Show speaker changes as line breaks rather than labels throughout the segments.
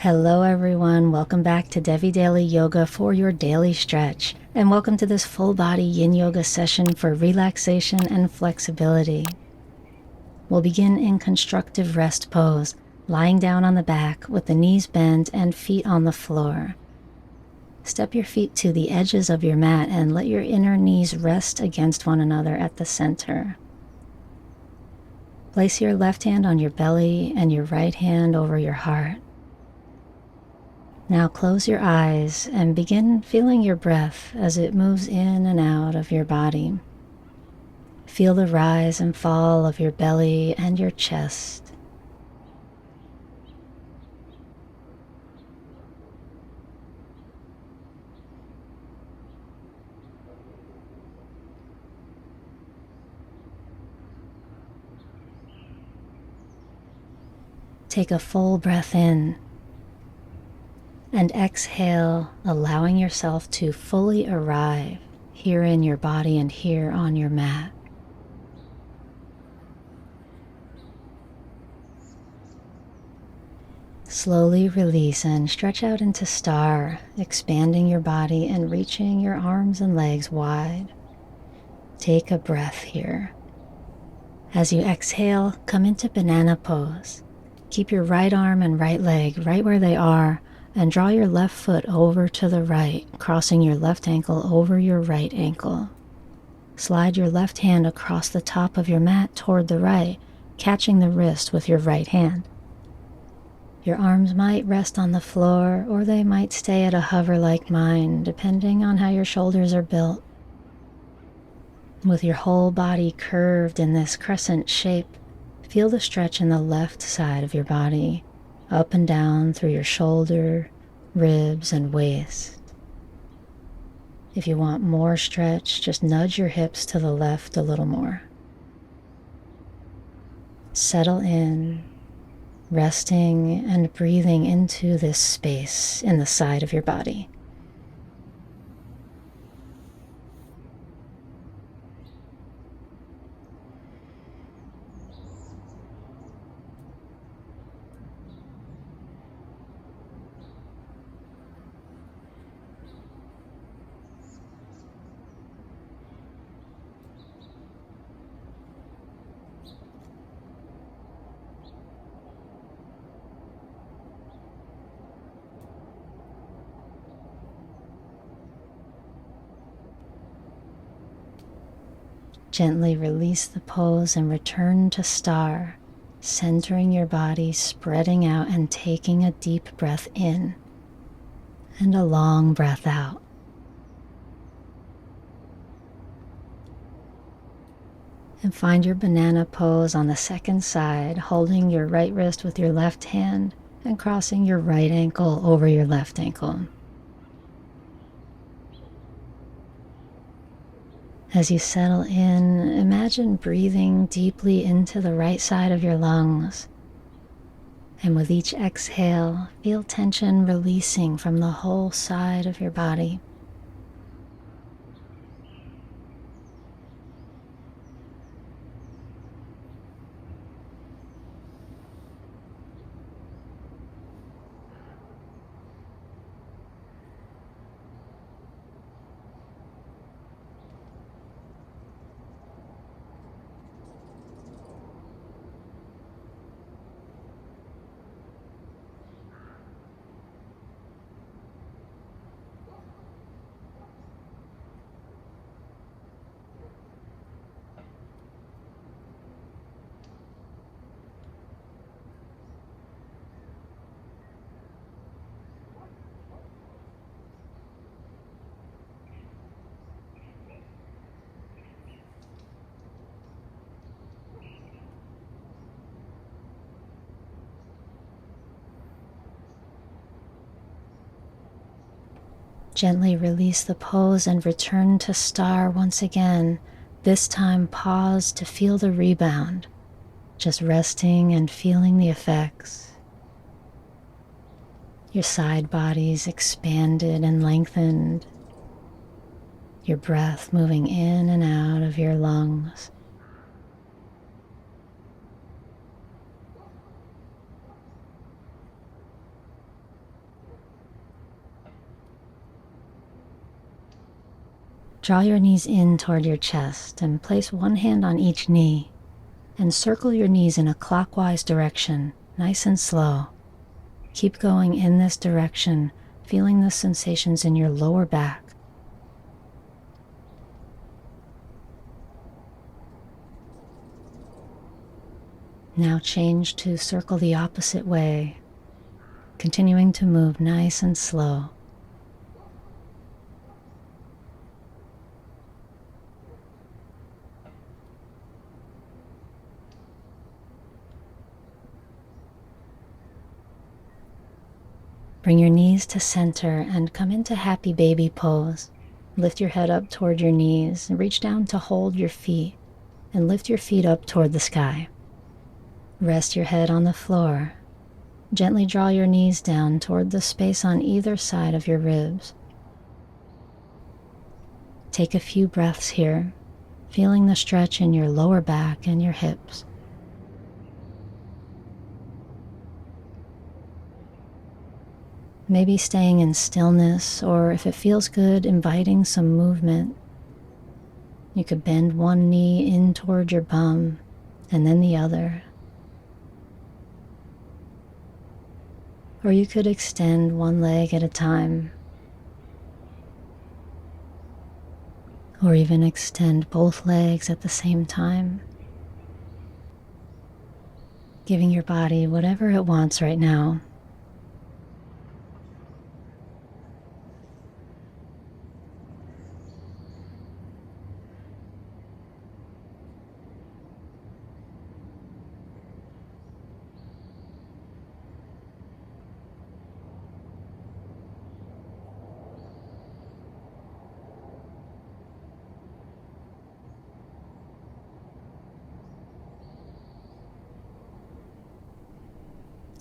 Hello everyone, welcome back to Devi Daily Yoga for your daily stretch, and welcome to this full body yin yoga session for relaxation and flexibility. We'll begin in constructive rest pose, lying down on the back with the knees bent and feet on the floor. Step your feet to the edges of your mat and let your inner knees rest against one another at the center. Place your left hand on your belly and your right hand over your heart. Now close your eyes and begin feeling your breath as it moves in and out of your body. Feel the rise and fall of your belly and your chest. Take a full breath in and exhale, allowing yourself to fully arrive here in your body and here on your mat. Slowly release and stretch out into star, expanding your body and reaching your arms and legs wide. Take a breath here. As you exhale, come into banana pose. Keep your right arm and right leg right where they are, and draw your left foot over to the right, crossing your left ankle over your right ankle. Slide your left hand across the top of your mat toward the right, catching the wrist with your right hand. Your arms might rest on the floor, or they might stay at a hover like mine, depending on how your shoulders are built. With your whole body curved in this crescent shape, feel the stretch in the left side of your body, up and down through your shoulder, ribs, and waist. If you want more stretch, just nudge your hips to the left a little more. Settle in, resting and breathing into this space in the side of your body. Gently release the pose and return to star, centering your body, spreading out and taking a deep breath in and a long breath out. And find your banana pose on the second side, holding your right wrist with your left hand and crossing your right ankle over your left ankle. As you settle in, imagine breathing deeply into the right side of your lungs. And with each exhale, feel tension releasing from the whole side of your body. Gently release the pose and return to star once again. This time pause to feel the rebound, just resting and feeling the effects. Your side bodies expanded and lengthened, your breath moving in and out of your lungs. Draw your knees in toward your chest and place one hand on each knee and circle your knees in a clockwise direction, nice and slow. Keep going in this direction, feeling the sensations in your lower back. Now change to circle the opposite way, continuing to move nice and slow. Bring your knees to center and come into happy baby pose. Lift your head up toward your knees and reach down to hold your feet and lift your feet up toward the sky. Rest your head on the floor. Gently draw your knees down toward the space on either side of your ribs. Take a few breaths here, feeling the stretch in your lower back and your hips. Maybe staying in stillness, or if it feels good, inviting some movement. You could bend one knee in toward your bum and then the other. Or you could extend one leg at a time. Or even extend both legs at the same time. Giving your body whatever it wants right now.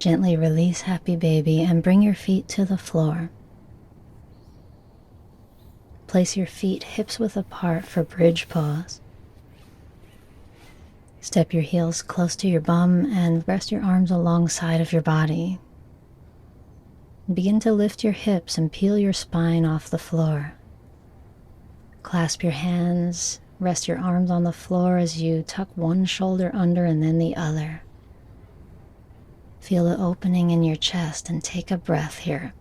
Gently release happy baby and bring your feet to the floor. Place your feet hips width apart for bridge pose. Step your heels close to your bum and rest your arms alongside of your body. Begin to lift your hips and peel your spine off the floor. Clasp your hands, rest your arms on the floor as you tuck one shoulder under and then the other. Feel the opening in your chest and take a breath here.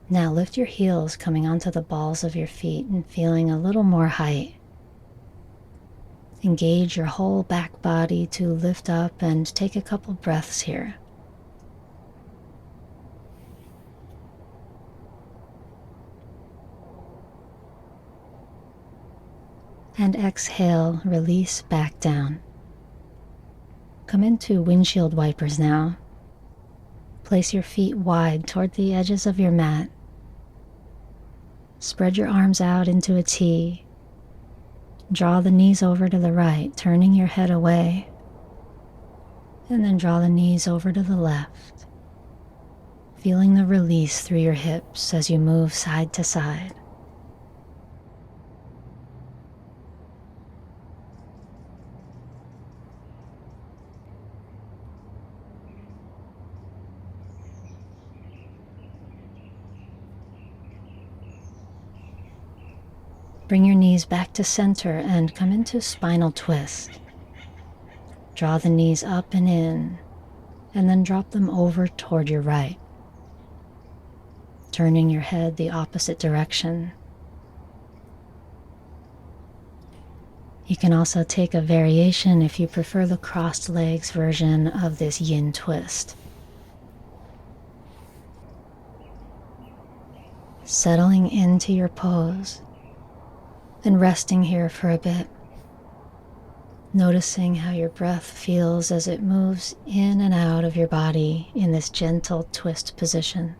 Now lift your heels coming onto the balls of your feet and feeling a little more height. Engage your whole back body to lift up and take a couple breaths here. And exhale, release back down. Come into windshield wipers now. Place your feet wide toward the edges of your mat. Spread your arms out into a T. Draw the knees over to the right, turning your head away. And then draw the knees over to the left. Feeling the release through your hips as you move side to side. Bring your knees back to center and come into spinal twist. Draw the knees up and in, and then drop them over toward your right. Turning your head the opposite direction. You can also take a variation if you prefer the crossed legs version of this yin twist. Settling into your pose and resting here for a bit. Noticing how your breath feels as it moves in and out of your body in this gentle twist position.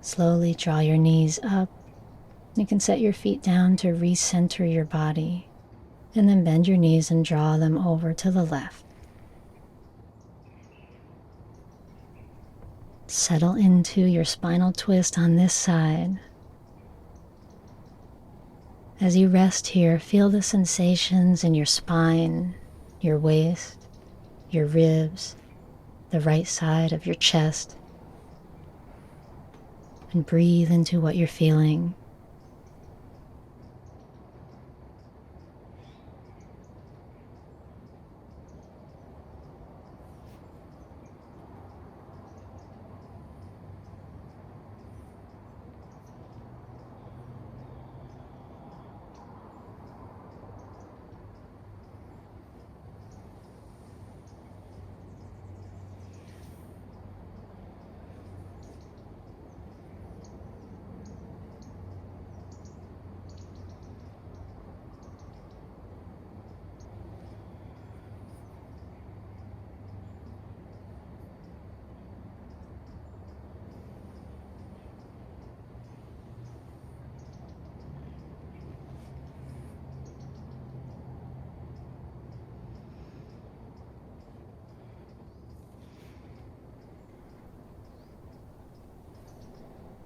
Slowly draw your knees up. You can set your feet down to recenter your body, and then bend your knees and draw them over to the left. Settle into your spinal twist on this side. As you rest here, feel the sensations in your spine, your waist, your ribs, the right side of your chest, and breathe into what you're feeling.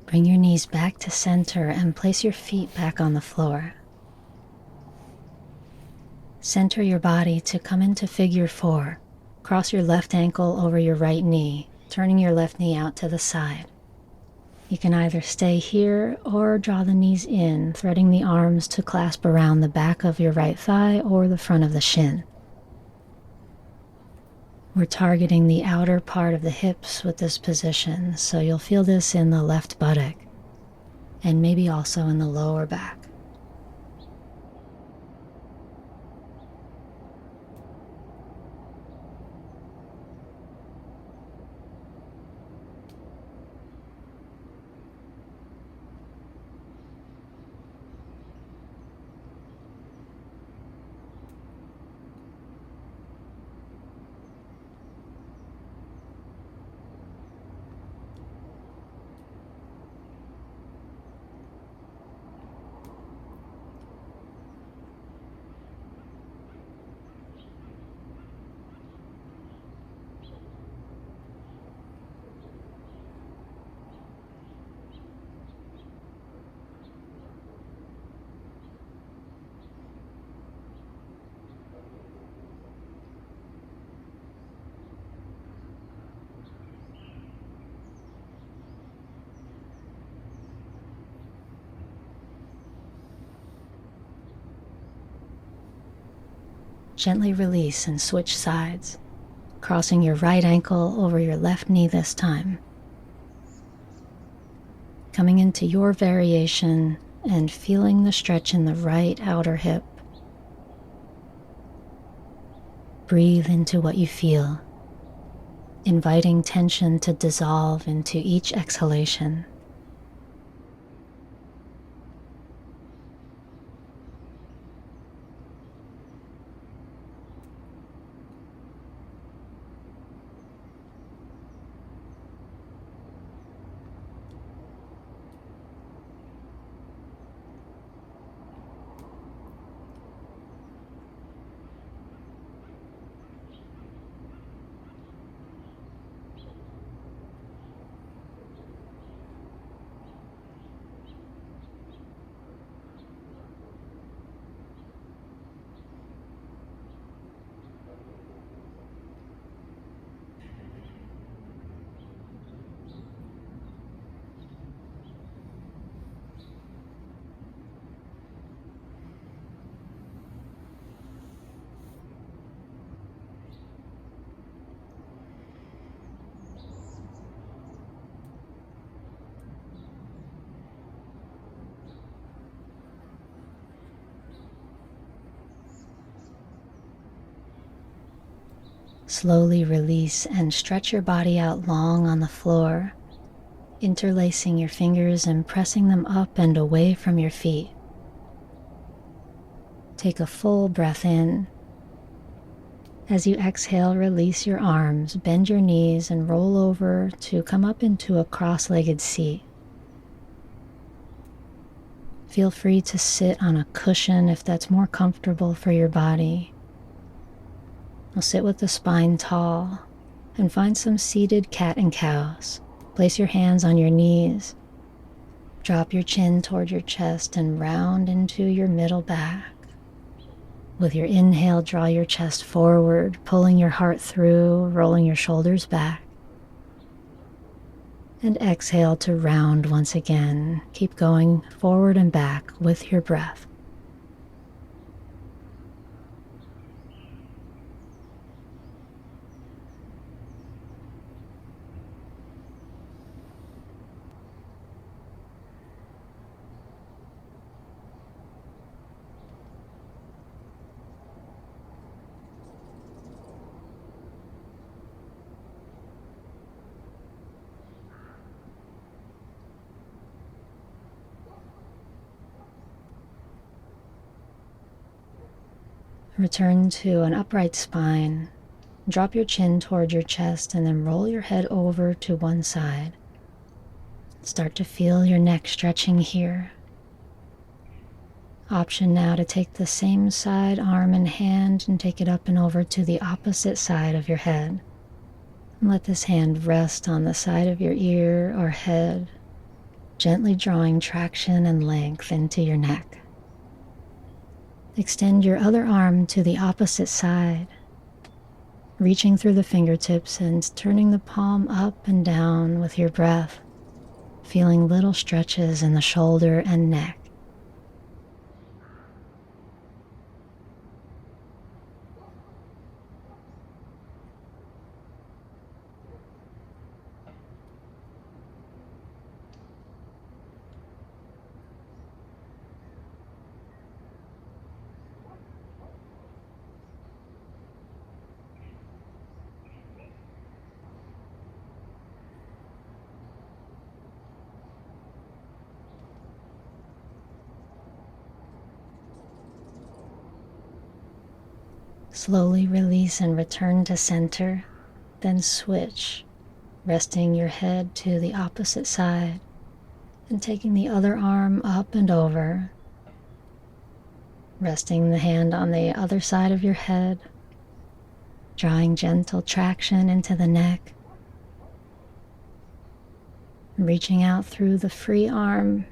Bring your knees back to center and place your feet back on the floor. Center your body to come into figure 4. Cross your left ankle over your right knee, turning your left knee out to the side. You can either stay here or draw the knees in, threading the arms to clasp around the back of your right thigh or the front of the shin. We're targeting the outer part of the hips with this position, so you'll feel this in the left buttock and maybe also in the lower back. Gently release and switch sides, crossing your right ankle over your left knee this time. Coming into your variation and feeling the stretch in the right outer hip. Breathe into what you feel, inviting tension to dissolve into each exhalation. Slowly release and stretch your body out long on the floor, interlacing your fingers and pressing them up and away from your feet. Take a full breath in. As you exhale, release your arms, bend your knees, and roll over to come up into a cross-legged seat. Feel free to sit on a cushion if that's more comfortable for your body. I'll sit with the spine tall and find some seated cat and cows. Place your hands on your knees. Drop your chin toward your chest and round into your middle back. With your inhale, draw your chest forward, pulling your heart through, rolling your shoulders back. And exhale to round once again. Keep going forward and back with your breath. Return to an upright spine. Drop your chin toward your chest and then roll your head over to one side. Start to feel your neck stretching here. Option now to take the same side, arm and hand, and take it up and over to the opposite side of your head. And let this hand rest on the side of your ear or head, gently drawing traction and length into your neck. Extend your other arm to the opposite side, reaching through the fingertips and turning the palm up and down with your breath, feeling little stretches in the shoulder and neck. Slowly release and return to center, then switch, resting your head to the opposite side and taking the other arm up and over, resting the hand on the other side of your head, drawing gentle traction into the neck, reaching out through the free arm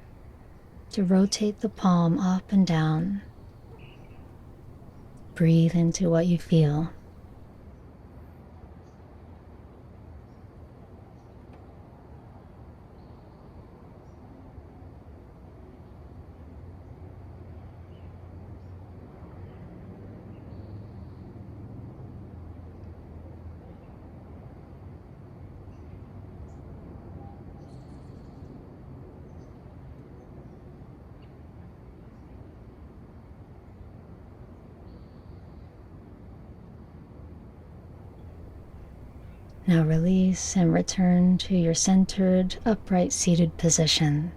to rotate the palm up and down. Breathe into what you feel. Now release and return to your centered, upright seated position.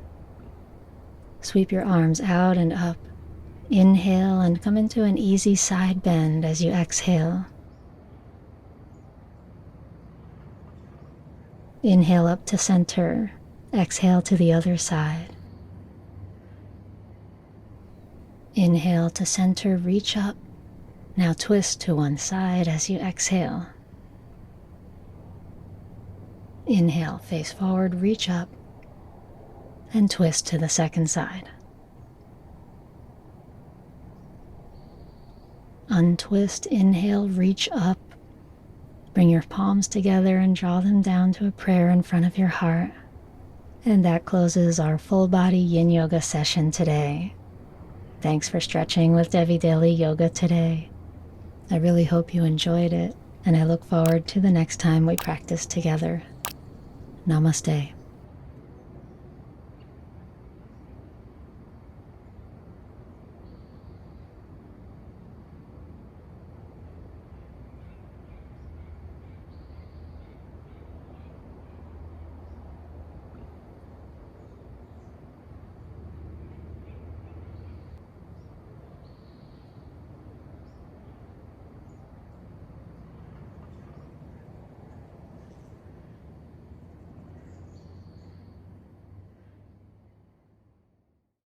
Sweep your arms out and up. Inhale and come into an easy side bend as you exhale. Inhale up to center. Exhale to the other side. Inhale to center, reach up. Now twist to one side as you exhale. Inhale, face forward, reach up, and twist to the second side. Untwist, inhale, reach up. Bring your palms together and draw them down to a prayer in front of your heart. And that closes our full body yin yoga session today. Thanks for stretching with Devi Daily Yoga today. I really hope you enjoyed it, and I look forward to the next time we practice together. Namaste.